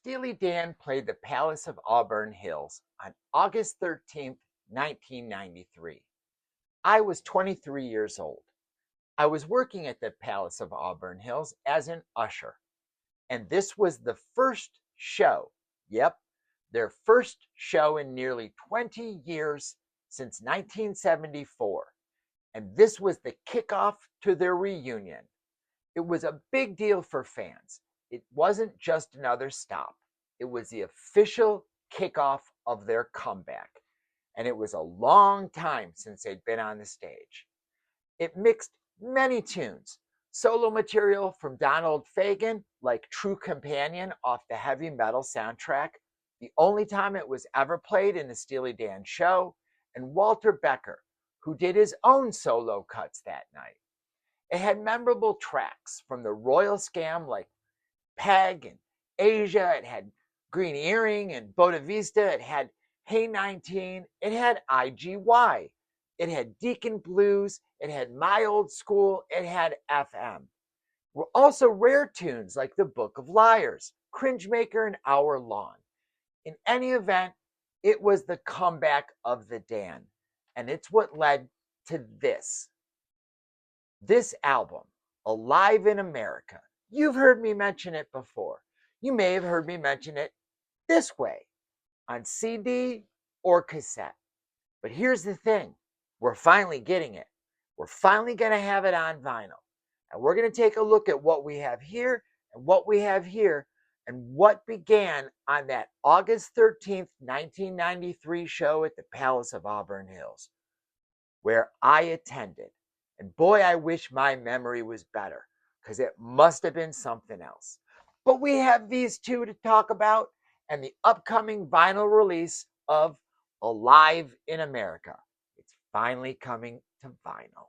Steely Dan played the Palace of Auburn Hills on August 13th, 1993. I was 23 years old. I was working at the Palace of Auburn Hills as an usher, and this was the first show. Yep, their first show in nearly 20 years since 1974. And this was the kickoff to their reunion. It was a big deal for fans. It wasn't just another stop. It was the official kickoff of their comeback. And it was a long time since they'd been on the stage. It mixed many tunes, solo material from donaldfagen, like True Companion off the heavy metal soundtrack, the only time it was ever played in a Steely Dan show, and Walter Becker, who did his own solo cuts that night. It had memorable tracks from the Royal Scam like Peg and Asia. It had Green Earring and Boda Vista. It had Hey 19. It had IGY. It had Deacon Blues. It had My Old School. It had FM. Were also rare tunes like The Book of Liars, Cringemaker, and Hour Long. In any event, it was the comeback of the Dan, and it's what led to this. This album, Alive in America. You've heard me mention it before. You may have heard me mention it this way, on CD or cassette. But here's the thing. We're finally getting it. We're finally going to have it on vinyl. And we're going to take a look at what we have here and what we have here and what began on that August 13th, 1993 show at the Palace of Auburn Hills, where I attended. And boy, I wish my memory was better, because it must have been something else. But we have these two to talk about and the upcoming vinyl release of Alive in America. It's finally coming to vinyl.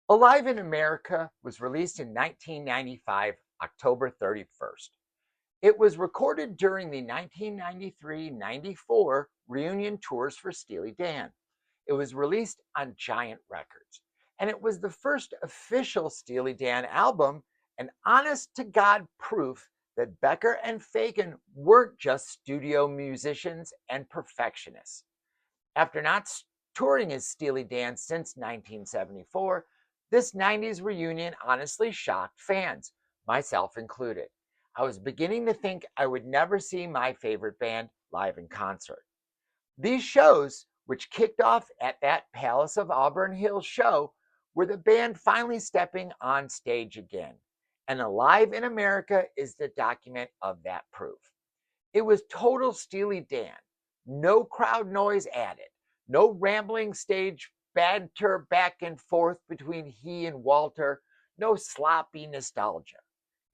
Alive in America was released in 1995, October 31st. It was recorded during the 1993-94 reunion tours for Steely Dan. It was released on Giant Records, and it was the first official Steely Dan album, and honest-to-God proof that Becker and Fagen weren't just studio musicians and perfectionists. After not touring as Steely Dan since 1974, this 90s reunion honestly shocked fans, myself included. I was beginning to think I would never see my favorite band live in concert. These shows, which kicked off at that Palace of Auburn Hills show, were the band finally stepping on stage again. And Alive in America is the document of that proof. It was total Steely Dan. No crowd noise added. No rambling stage banter back and forth between he and Walter. No sloppy nostalgia.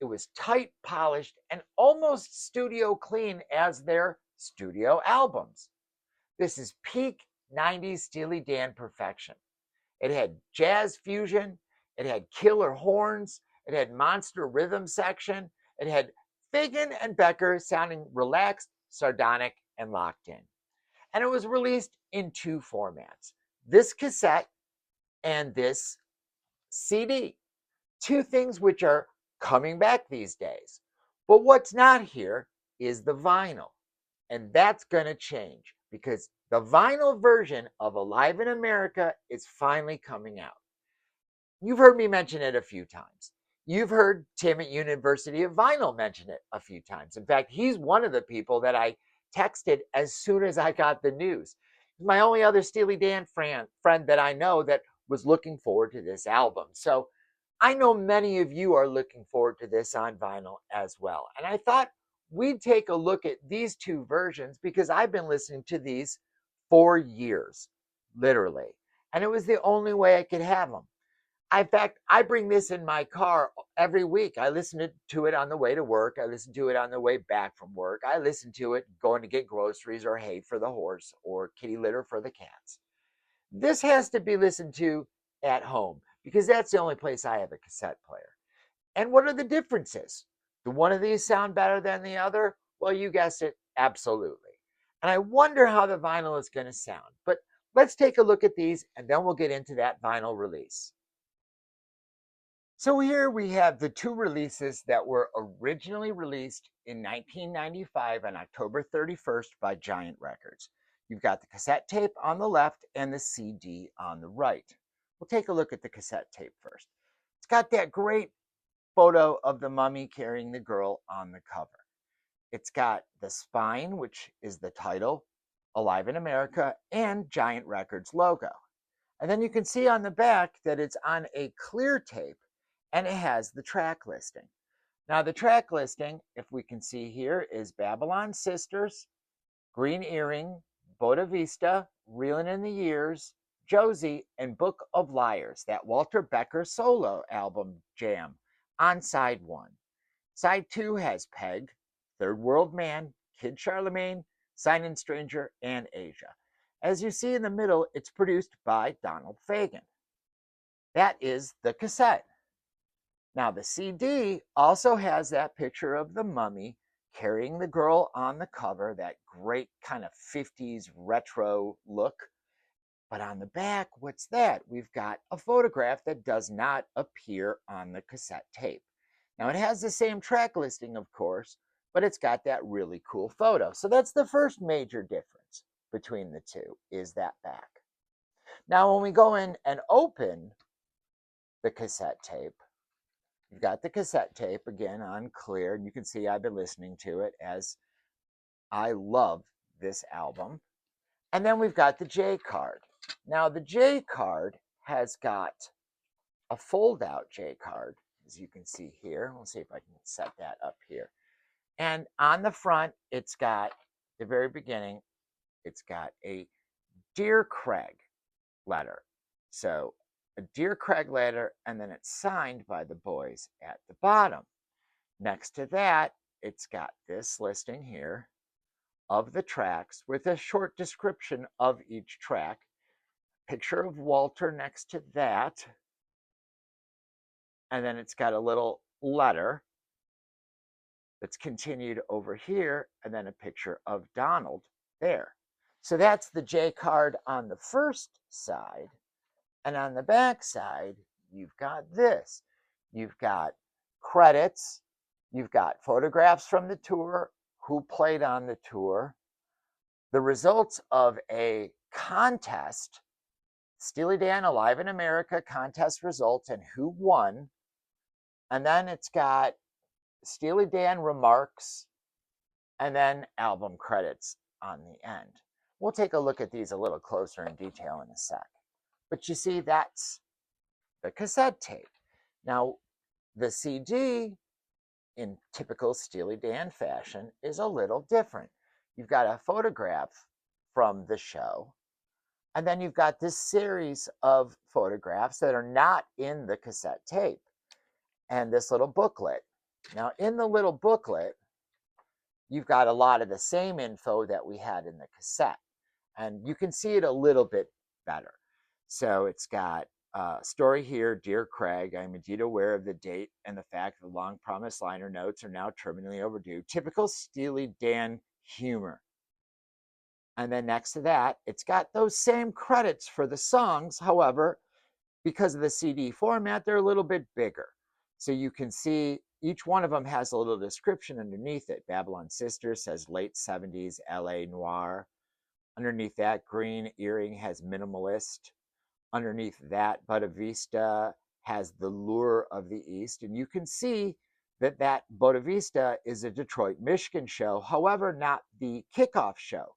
It was tight, polished, and almost studio clean as their studio albums. This is peak 90s Steely Dan perfection. It had jazz fusion, it had killer horns, it had monster rhythm section, it had Fagen and Becker sounding relaxed, sardonic, and locked in. And it was released in two formats, this cassette and this CD. Two things which are coming back these days. But what's not here is the vinyl. And that's going to change, because the vinyl version of Alive in America is finally coming out. You've heard me mention it a few times. You've heard Tim at University of Vinyl mention it a few times. In fact, he's one of the people that I texted as soon as I got the news. He's my only other Steely Dan friend that I know that was looking forward to this album. So I know many of you are looking forward to this on vinyl as well. And I thought we'd take a look at these two versions because I've been listening to these for years, literally. And it was the only way I could have them. In fact, I bring this in my car every week. I listen to it on the way to work. I listen to it on the way back from work. I listen to it going to get groceries or hay for the horse or kitty litter for the cats. This has to be listened to at home because that's the only place I have a cassette player. And what are the differences? Do one of these sound better than the other? Well, you guessed it, absolutely. And I wonder how the vinyl is going to sound. But let's take a look at these and then we'll get into that vinyl release. So here we have the two releases that were originally released in 1995 on October 31st by Giant Records. You've got the cassette tape on the left and the CD on the right. We'll take a look at the cassette tape first. It's got that great photo of the mummy carrying the girl on the cover. It's got the spine, which is the title, Alive in America, and Giant Records logo. And then you can see on the back that it's on a clear tape and it has the track listing. Now, the track listing, if we can see here, is Babylon Sisters, Green Earring, Boda Vista, Reelin' in the Years, Josie, and Book of Liars, that Walter Becker solo album jam on side one. Side two has Peg, Third World Man, Kid Charlemagne, Sign-In Stranger, and Asia. As you see in the middle, it's produced by donaldfagen. That is the cassette. Now, the CD also has that picture of the mummy carrying the girl on the cover, that great kind of 50s retro look. But on the back, what's that? We've got a photograph that does not appear on the cassette tape. Now, it has the same track listing, of course, but it's got that really cool photo. So that's the first major difference between the two, is that back. Now, when we go in and open the cassette tape, you've got the cassette tape again on clear, and you can see I've been listening to it as I love this album. And then we've got the J card. Now, the J card has got a fold-out J card, as you can see here. We'll see if I can set that up here. And on the front, it's got, the very beginning, it's got a Dear Craig letter. So a Dear Craig letter, and then it's signed by the boys at the bottom. Next to that, it's got this listing here of the tracks with a short description of each track. Picture of Walter next to that. And then it's got a little letter that's continued over here, and then a picture of Donald there. So that's the J card on the first side. And on the back side, you've got this. You've got credits. You've got photographs from the tour, who played on the tour, the results of a contest, Steely Dan Alive in America contest results, and who won. And then it's got Steely Dan remarks, and then album credits on the end. We'll take a look at these a little closer in detail in a sec. But you see, that's the cassette tape. Now, the CD, in typical Steely Dan fashion, is a little different. You've got a photograph from the show, and then you've got this series of photographs that are not in the cassette tape, and this little booklet. Now, in the little booklet, you've got a lot of the same info that we had in the cassette, and you can see it a little bit better. So it's got a story here, Dear Craig, I'm indeed aware of the date and the fact that the long-promised liner notes are now terminally overdue. Typical Steely Dan humor. And then next to that, it's got those same credits for the songs. However, because of the CD format, they're a little bit bigger. So you can see each one of them has a little description underneath it. Babylon Sisters says late 70s LA noir. Underneath that, Green Earring has minimalist. Underneath that, Boda Vista has the lure of the East. And you can see that that Boda Vista is a Detroit, Michigan show. However, not the kickoff show.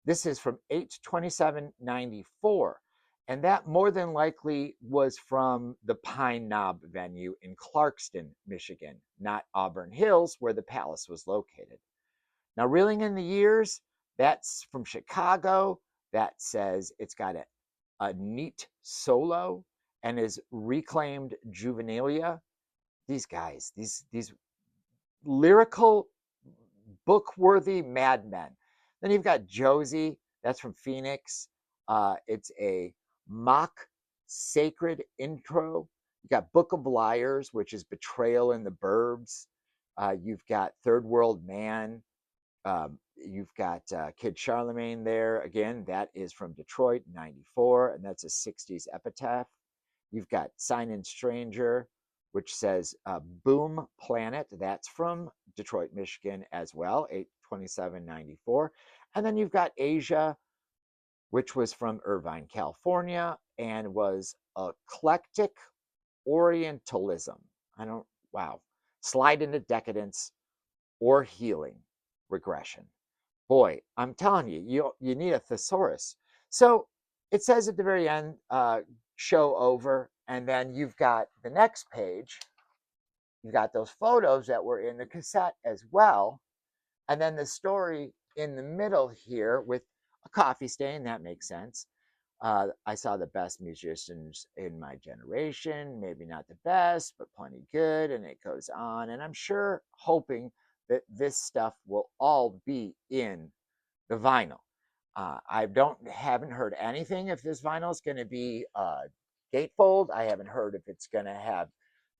This is from 8/27/94. And that more than likely was from the Pine Knob venue in Clarkston, Michigan, not Auburn Hills, where the Palace was located. Now, Reeling in the Years, that's from Chicago. That says it's got a neat solo and is reclaimed juvenilia. These guys, these lyrical, book-worthy madmen. Then you've got Josie, that's from Phoenix. It's a mock sacred intro. You got Book of Liars, which is Betrayal in the Burbs. You've got Third World Man. You've got Kid Charlemagne there. Again, that is from Detroit, 94, and that's a 60s epitaph. You've got Sign-In Stranger, which says Boom Planet. That's from Detroit, Michigan as well, 8/27/94. And then you've got Asia, which was from Irvine, California, and was eclectic Orientalism. I don't, wow. Slide into decadence or healing regression. Boy, I'm telling you, you need a thesaurus. So it says at the very end, show over, and then you've got the next page. You've got those photos that were in the cassette as well, and then the story in the middle here with a coffee stain. That makes sense. I saw the best musicians in my generation, maybe not the best, but plenty good. And it goes on. And I'm sure hoping that this stuff will all be in the vinyl. I haven't heard anything if this vinyl is going to be gatefold. I haven't heard if it's going to have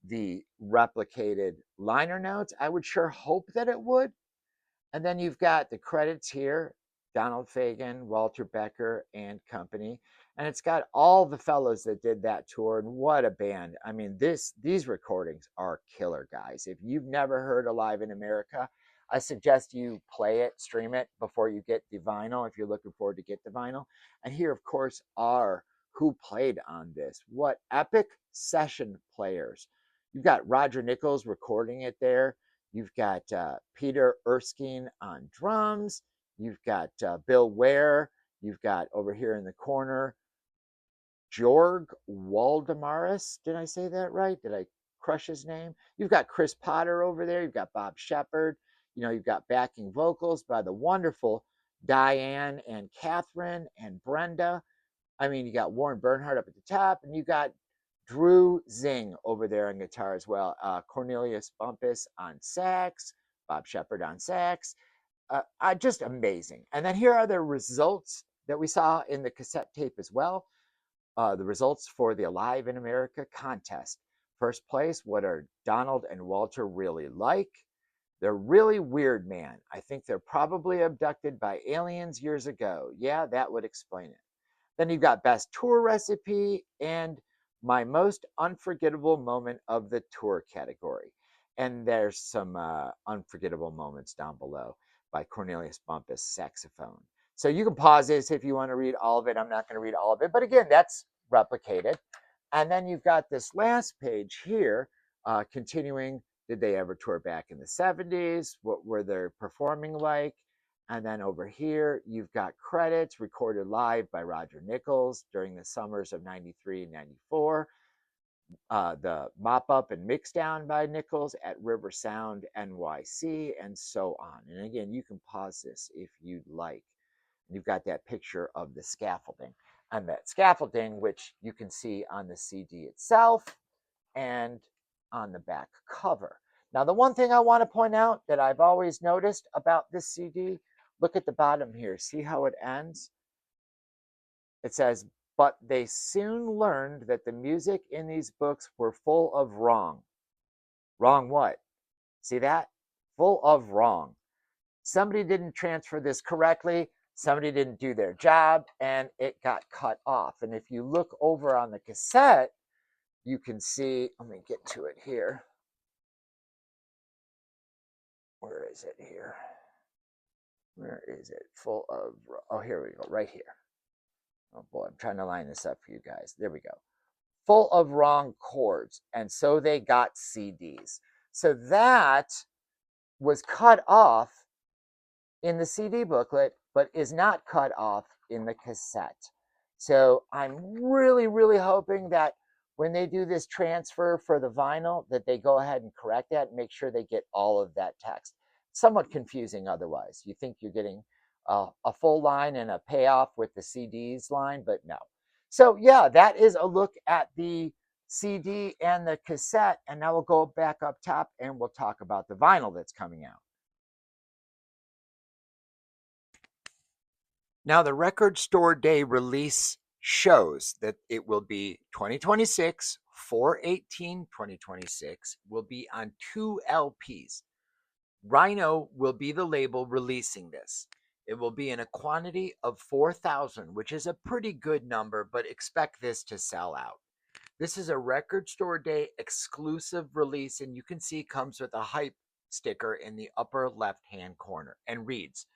the replicated liner notes. I would sure hope that it would. And then you've got the credits here, donaldfagen, Walter Becker, and company. And it's got all the fellows that did that tour, and what a band. I mean, these recordings are killer, guys. If you've never heard Alive in America, I suggest you play it, stream it before you get the vinyl, if you're looking forward to get the vinyl. And here, of course, are who played on this. What epic session players. You've got Roger Nichols recording it there. You've got Peter Erskine on drums. You've got Bill Ware. You've got over here in the corner, Jorg Waldemaris. Did I say that right? Did I crush his name? You've got Chris Potter over there. You've got Bob Shepard. You've got backing vocals by the wonderful Diane and Catherine and Brenda. I mean, you got Warren Bernhardt up at the top, and you got Drew Zing over there on guitar as well. Cornelius Bumpus on sax, Bob Shepard on sax. Just amazing. And then here are the results that we saw in the cassette tape as well. The results for the Alive in America contest. First place, what are Donald and Walter really like? They're really weird, man. I think they're probably abducted by aliens years ago. Yeah, that would explain it. Then you've got best tour recipe and my most unforgettable moment of the tour category. And there's some unforgettable moments down below by Cornelius Bumpus, saxophone. So you can pause this if you want to read all of it. I'm not going to read all of it, but again, that's replicated. And then you've got this last page here, continuing, did they ever tour back in the 70s? What were they performing like? And then over here, you've got credits recorded live by Roger Nichols during the summers of 93 and 94. The mop up and mix down by Nichols at River Sound, NYC, and so on. And again, you can pause this if you'd like. You've got that picture of the scaffolding. And that scaffolding, which you can see on the CD itself and on the back cover. Now, the one thing I want to point out that I've always noticed about this CD, look at the bottom here. See how it ends? It says, but they soon learned that the music in these books were full of wrong. Wrong what? See that? Full of wrong. Somebody didn't transfer this correctly. Somebody didn't do their job, and it got cut off. And if you look over on the cassette, you can see, let me get to it here. Where is it here? Where is it? Full of, oh, here we go, right here. Oh boy, I'm trying to line this up for you guys. There we go. Full of wrong chords. And so they got CDs. So that was cut off in the CD booklet, but is not cut off in the cassette. So I'm really, really hoping that when they do this transfer for the vinyl, that they go ahead and correct that and make sure they get all of that text. Somewhat confusing otherwise. You think you're getting a full line and a payoff with the CDs line, but no. So yeah, that is a look at the CD and the cassette, and now we'll go back up top and we'll talk about the vinyl that's coming out. Now, the Record Store Day release shows that it will be 2026, 4/18/2026, will be on 2 LPs. Rhino will be the label releasing this. It will be in a quantity of 4,000, which is a pretty good number, but expect this to sell out. This is a Record Store Day exclusive release, and you can see it comes with a hype sticker in the upper left-hand corner and reads,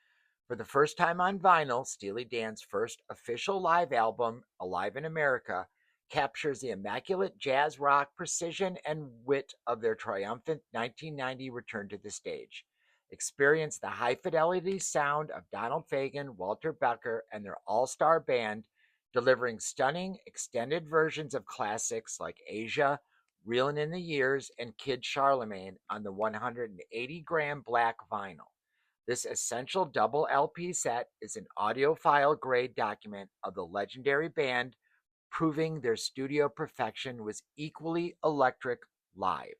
"For the first time on vinyl, Steely Dan's first official live album, Alive in America, captures the immaculate jazz rock precision and wit of their triumphant 1990 return to the stage. Experience the high-fidelity sound of donaldfagen, Walter Becker, and their all-star band, delivering stunning extended versions of classics like Asia, Reelin' in the Years, and Kid Charlemagne on the 180-gram black vinyl. This essential double LP set is an audiophile grade document of the legendary band, proving their studio perfection was equally electric live."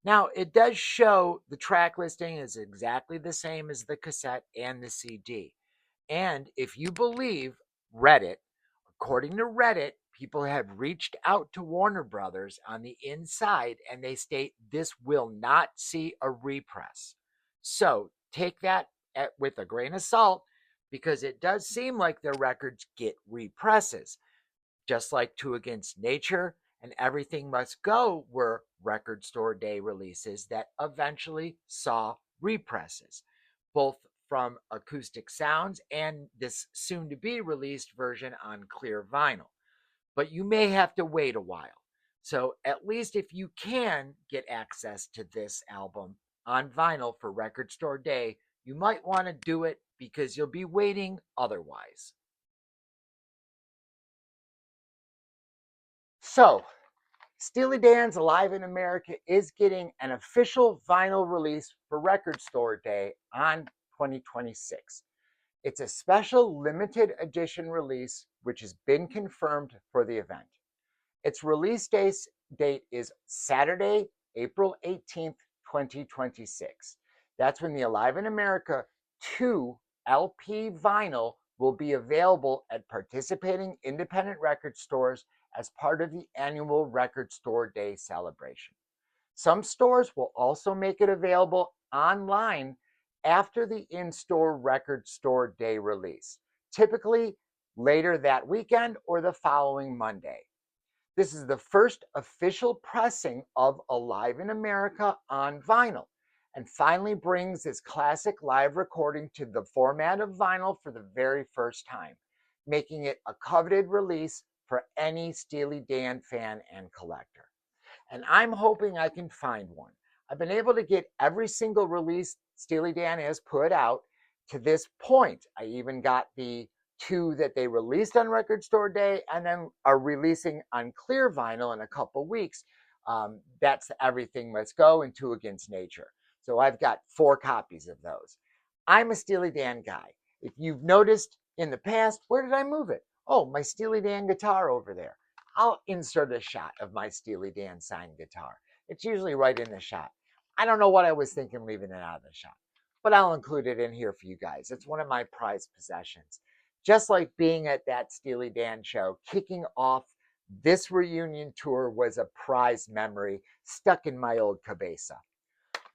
Now, it does show the track listing is exactly the same as the cassette and the CD. And if you believe Reddit, according to Reddit, people have reached out to Warner Brothers on the inside and they state this will not see a repress. So take that with a grain of salt, because it does seem like their records get represses, just like Two Against Nature and Everything Must Go were Record Store Day releases that eventually saw represses, both from acoustic sounds and this soon to be released version on clear vinyl. But you may have to wait a while. So at least if you can get access to this album on vinyl for Record Store Day, you might want to do it because you'll be waiting otherwise. So, Steely Dan's Alive in America is getting an official vinyl release for Record Store Day on 2026. It's a special limited edition release which has been confirmed for the event. Its release date is Saturday, April 18th, 2026. That's when the Alive in America 2 LP vinyl will be available at participating independent record stores as part of the annual Record Store Day celebration. Some stores will also make it available online after the in-store Record Store Day release, typically later that weekend or the following Monday. This is the first official pressing of Alive in America on vinyl, and finally brings this classic live recording to the format of vinyl for the very first time, making it a coveted release for any Steely Dan fan and collector. And I'm hoping I can find one. I've been able to get every single release Steely Dan has put out to this point. I even got the 2 that they released on Record Store Day and then are releasing on clear vinyl in a couple weeks. That's Everything Must Go and Two Against Nature. So I've got 4 copies of those. I'm a Steely Dan guy. If you've noticed in the past, where did I move it? Oh, my Steely Dan guitar over there. I'll insert a shot of my Steely Dan signed guitar. It's usually right in the shot. I don't know what I was thinking leaving it out of the shot, but I'll include it in here for you guys. It's one of my prized possessions. Just like being at that Steely Dan show, kicking off this reunion tour was a prized memory stuck in my old cabeza.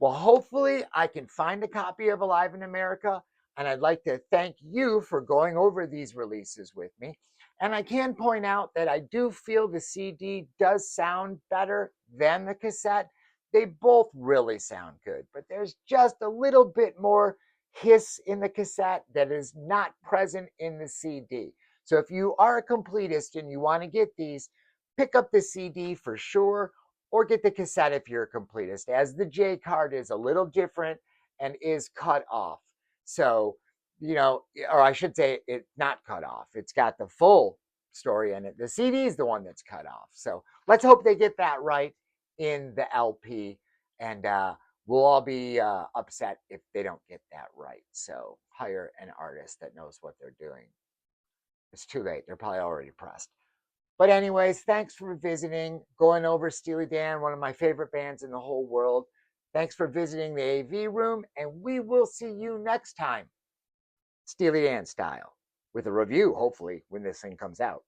Well, hopefully I can find a copy of Alive in America, and I'd like to thank you for going over these releases with me. And I can point out that I do feel the CD does sound better than the cassette. They both really sound good, but there's just a little bit more hiss in the cassette that is not present in the CD. So if you are a completist and you want to get these, pick up the CD for sure, or get the cassette if you're a completist, as the J card is a little different and is cut off. So, or I should say it's not cut off. It's got the full story in it. The CD is the one that's cut off. So let's hope they get that right in the LP, and we'll all be upset if they don't get that right. So hire an artist that knows what they're doing. It's too late. They're probably already pressed. But anyways, thanks for visiting, going over Steely Dan, one of my favorite bands in the whole world. Thanks for visiting the AV room, and we will see you next time, Steely Dan style, with a review, hopefully, when this thing comes out.